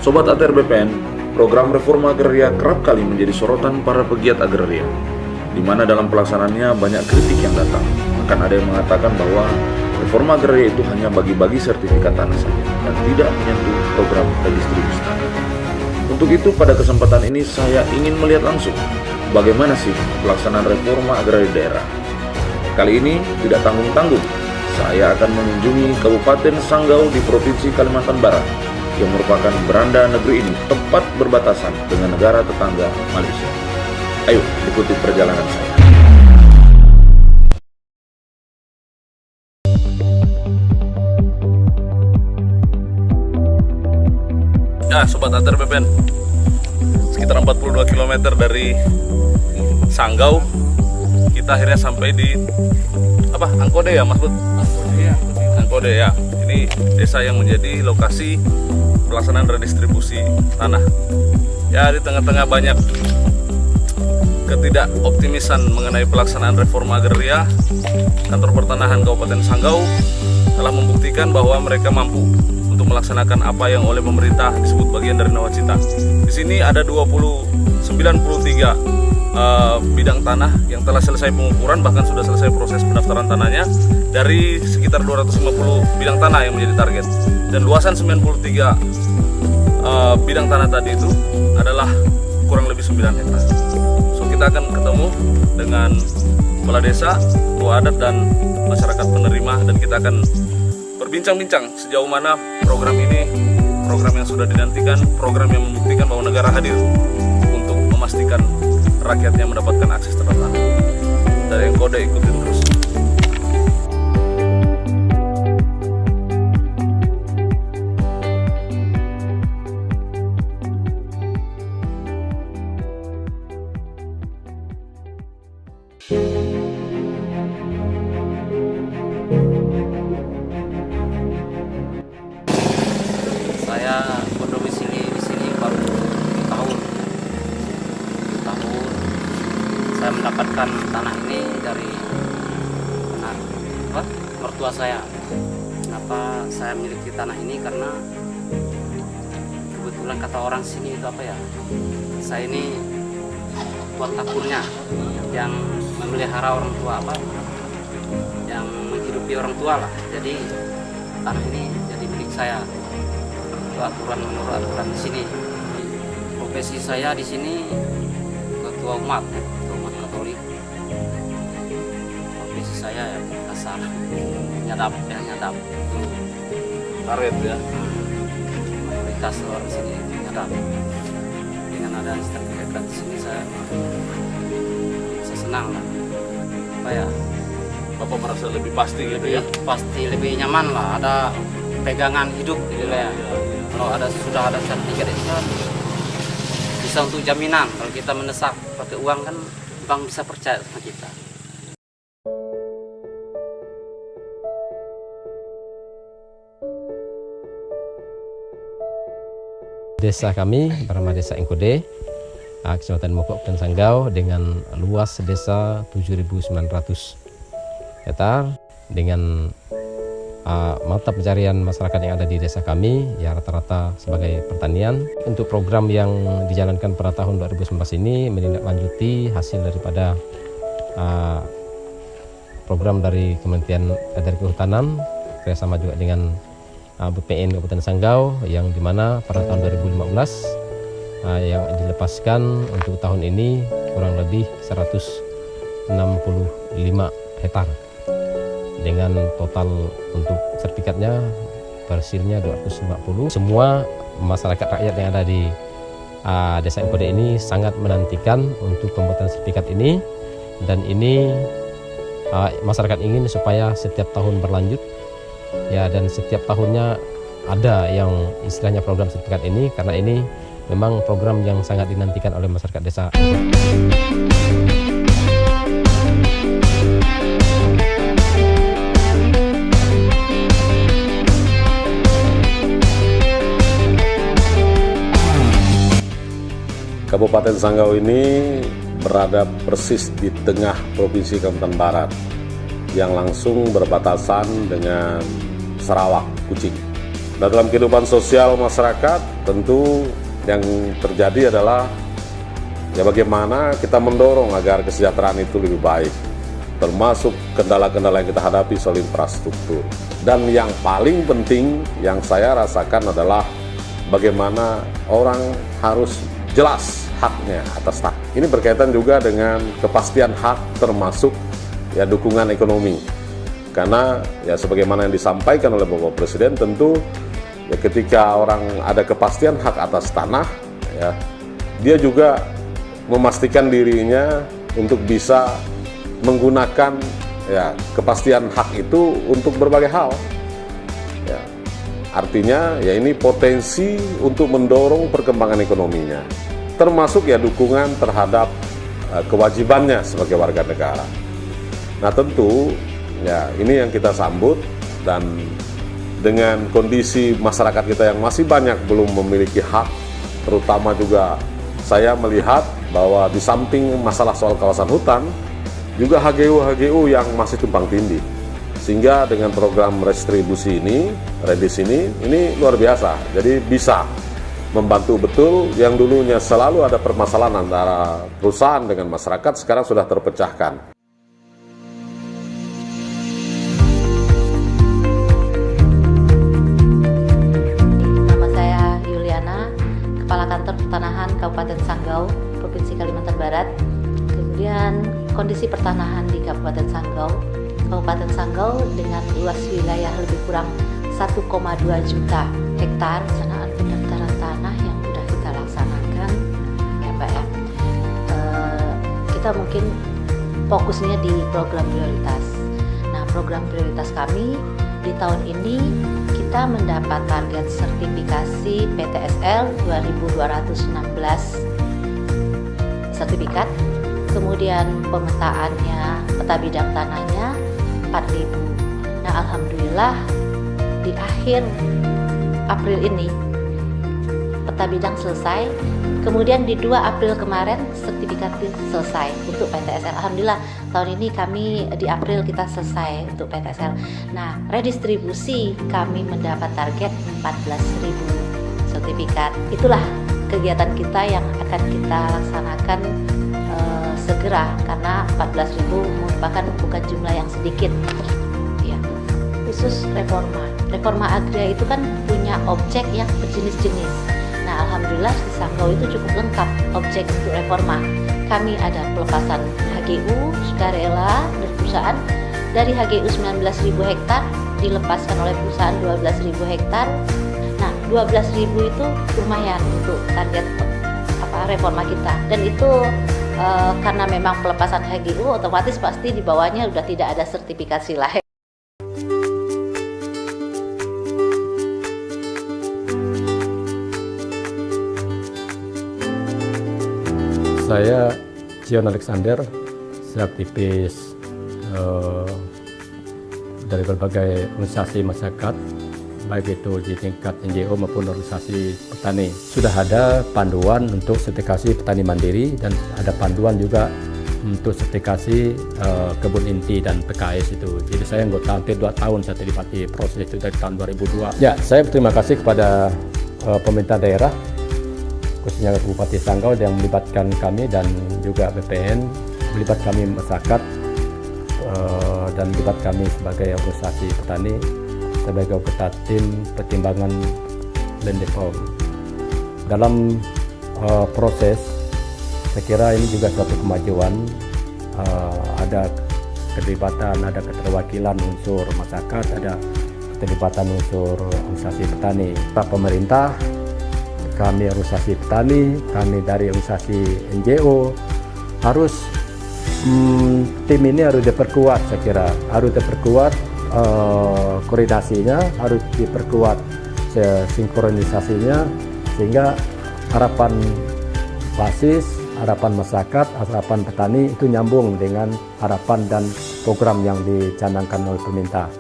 Sobat ATR BPN, program reforma agraria kerap kali menjadi sorotan para pegiat agraria, di mana dalam pelaksanaannya banyak kritik yang datang. Bahkan ada yang mengatakan bahwa reforma agraria itu hanya bagi-bagi sertifikat tanah saja dan tidak menyentuh program redistribusi tanah. Untuk itu, pada kesempatan ini saya ingin melihat langsung bagaimana sih pelaksanaan reforma agraria daerah. Kali ini tidak tanggung-tanggung, saya akan mengunjungi Kabupaten Sanggau di Provinsi Kalimantan Barat, yang merupakan beranda negeri ini tepat berbatasan dengan negara tetangga Malaysia. Ayo ikuti perjalanan saya. Ya, Sobat ATR BPN, sekitar 42 km dari Sanggau, kita akhirnya sampai di Angkode ya, Mas Bud? Angkode ya. Ini desa yang menjadi lokasi pelaksanaan redistribusi tanah. Ya, di tengah-tengah banyak ketidakoptimisan mengenai pelaksanaan reforma agraria, Kantor Pertanahan Kabupaten Sanggau telah membuktikan bahwa mereka mampu untuk melaksanakan apa yang oleh pemerintah disebut bagian dari nawacita. Di sini ada 93 bidang tanah yang telah selesai pengukuran, bahkan sudah selesai proses pendaftaran tanahnya dari sekitar 250 bidang tanah yang menjadi target. Dan luasan 93 bidang tanah tadi itu adalah kurang lebih 9 hektar. So, kita akan ketemu dengan kepala desa, ketua adat, dan masyarakat penerima, dan kita akan berbincang-bincang sejauh mana program ini, program yang sudah dinantikan, program yang membuktikan bahwa negara hadir untuk memastikan rakyatnya mendapatkan akses terhadap tanah. Dari Angkode, ikutin terus. Saya berdomisili di sini baru 7 tahun. Saya mendapatkan tanah ini dari mertua saya. Kenapa saya memiliki tanah ini? Karena kebetulan kata orang sini itu saya ini buat takurnya yang memelihara orang tua, yang menghidupi orang tua lah. Jadi tanah ini jadi milik saya. Menurut aturan di sini. Profesi saya di sini ketua umat Katolik. Profesi saya ya kasar, nyadap itu Karet ya. mayoritas orang sini nyadap. Dengan ada sertifikat di sini saya senang lah. Bapak merasa lebih pasti gitu ya? Pasti lebih nyaman lah, ada pegangan hidup gitu ya. Kalau sudah ada sertifikat itu kan bisa untuk jaminan. Kalau kita mendesak pakai uang kan bank bisa percaya sama kita. Desa kami bernama Desa Angkode, Kecamatan Mokok dan Sanggau, dengan luas desa 7.900 hektar dengan mata pencarian masyarakat yang ada di desa kami ya rata-rata sebagai pertanian. Untuk program yang dijalankan pada tahun 2019 ini menindaklanjuti hasil daripada program dari Kementerian dari Kehutanan kerjasama juga dengan BPN Kabupaten Sanggau, yang dimana pada tahun 2015 yang dilepaskan untuk tahun ini kurang lebih 165 hektar. Dengan total untuk sertifikatnya persilnya 250. Semua masyarakat rakyat yang ada di Desa Angkode ini sangat menantikan untuk pembuatan sertifikat ini, dan ini masyarakat ingin supaya setiap tahun berlanjut ya, dan setiap tahunnya ada yang istilahnya program sertifikat ini, karena ini memang program yang sangat dinantikan oleh masyarakat desa. Kabupaten Sanggau ini berada persis di tengah Provinsi Kalimantan Barat yang langsung berbatasan dengan Sarawak, Kucing. Nah, dalam kehidupan sosial masyarakat tentu yang terjadi adalah ya bagaimana kita mendorong agar kesejahteraan itu lebih baik, termasuk kendala-kendala yang kita hadapi soal infrastruktur. Dan yang paling penting yang saya rasakan adalah bagaimana orang harus jelas haknya atas hak. Ini berkaitan juga dengan kepastian hak termasuk ya dukungan ekonomi. Karena ya sebagaimana yang disampaikan oleh Bapak Presiden, tentu ya ketika orang ada kepastian hak atas tanah, ya dia juga memastikan dirinya untuk bisa menggunakan ya kepastian hak itu untuk berbagai hal. Ya, artinya ya ini potensi untuk mendorong perkembangan ekonominya, termasuk ya dukungan terhadap kewajibannya sebagai warga negara. Nah tentu ya ini yang kita sambut, dan dengan kondisi masyarakat kita yang masih banyak belum memiliki hak, terutama juga saya melihat bahwa di samping masalah soal kawasan hutan, juga HGU yang masih tumpang tindih. Sehingga dengan program restribusi ini, REDIS ini luar biasa. Jadi bisa membantu betul yang dulunya selalu ada permasalahan antara perusahaan dengan masyarakat, sekarang sudah terpecahkan. Pertanahan Kabupaten Sanggau, Provinsi Kalimantan Barat. Kemudian kondisi pertanahan di Kabupaten Sanggau. Kabupaten Sanggau dengan luas wilayah lebih kurang 1,2 juta hektar sanaan pendaftaran tanah yang sudah kita laksanakan, ya Mbak ya. Kita mungkin fokusnya di program prioritas. Nah, program prioritas kami di tahun ini kita mendapat target sertifikasi PTSL 2216 sertifikat, kemudian pemetaannya, peta bidang tanahnya 4.000. Nah, alhamdulillah di akhir April ini peta bidang selesai, kemudian di 2 April kemarin sertifikat selesai untuk PTSL. Alhamdulillah tahun ini kami di April kita selesai untuk PTSL. Nah, redistribusi kami mendapat target 14.000 sertifikat. Itulah kegiatan kita yang akan kita laksanakan segera, karena 14.000 merupakan bukan jumlah yang sedikit. Ya. Khusus reforma agria itu kan punya objek yang berjenis-jenis. Nah, alhamdulillah di Sanggau itu cukup lengkap objek untuk reforma. Kami ada pelepasan HGU sukarela dari perusahaan, dari HGU 19.000 hektar dilepaskan oleh perusahaan 12.000 hektar. Nah, 12.000 itu lumayan untuk target reforma kita, dan itu karena memang pelepasan HGU otomatis pasti di bawahnya sudah tidak ada sertifikasi lain. Saya Cion Alexander, saya aktivis dari berbagai organisasi masyarakat, baik itu di tingkat NGO maupun organisasi petani. Sudah ada panduan untuk sertifikasi petani mandiri, dan ada panduan juga untuk sertifikasi kebun inti dan PKS itu. Jadi saya anggota hampir 2 tahun saya terlibat di proses itu dari tahun 2002. Ya, saya berterima kasih kepada pemerintah daerah, khususnya Bupati Sanggau yang melibatkan kami, dan juga BPN melibat kami masyarakat, dan melibat kami sebagai organisasi petani sebagai anggota tim pertimbangan land reform. Dalam proses, saya kira ini juga suatu kemajuan, ada keterlibatan, ada keterwakilan unsur masyarakat, ada keterlibatan unsur organisasi petani. Pemerintah, kami organisasi petani, kami dari organisasi NGO, harus tim ini harus diperkuat. Saya kira harus diperkuat koordinasinya, harus diperkuat sinkronisasinya, sehingga harapan basis, harapan masyarakat, harapan petani itu nyambung dengan harapan dan program yang dicanangkan oleh pemerintah.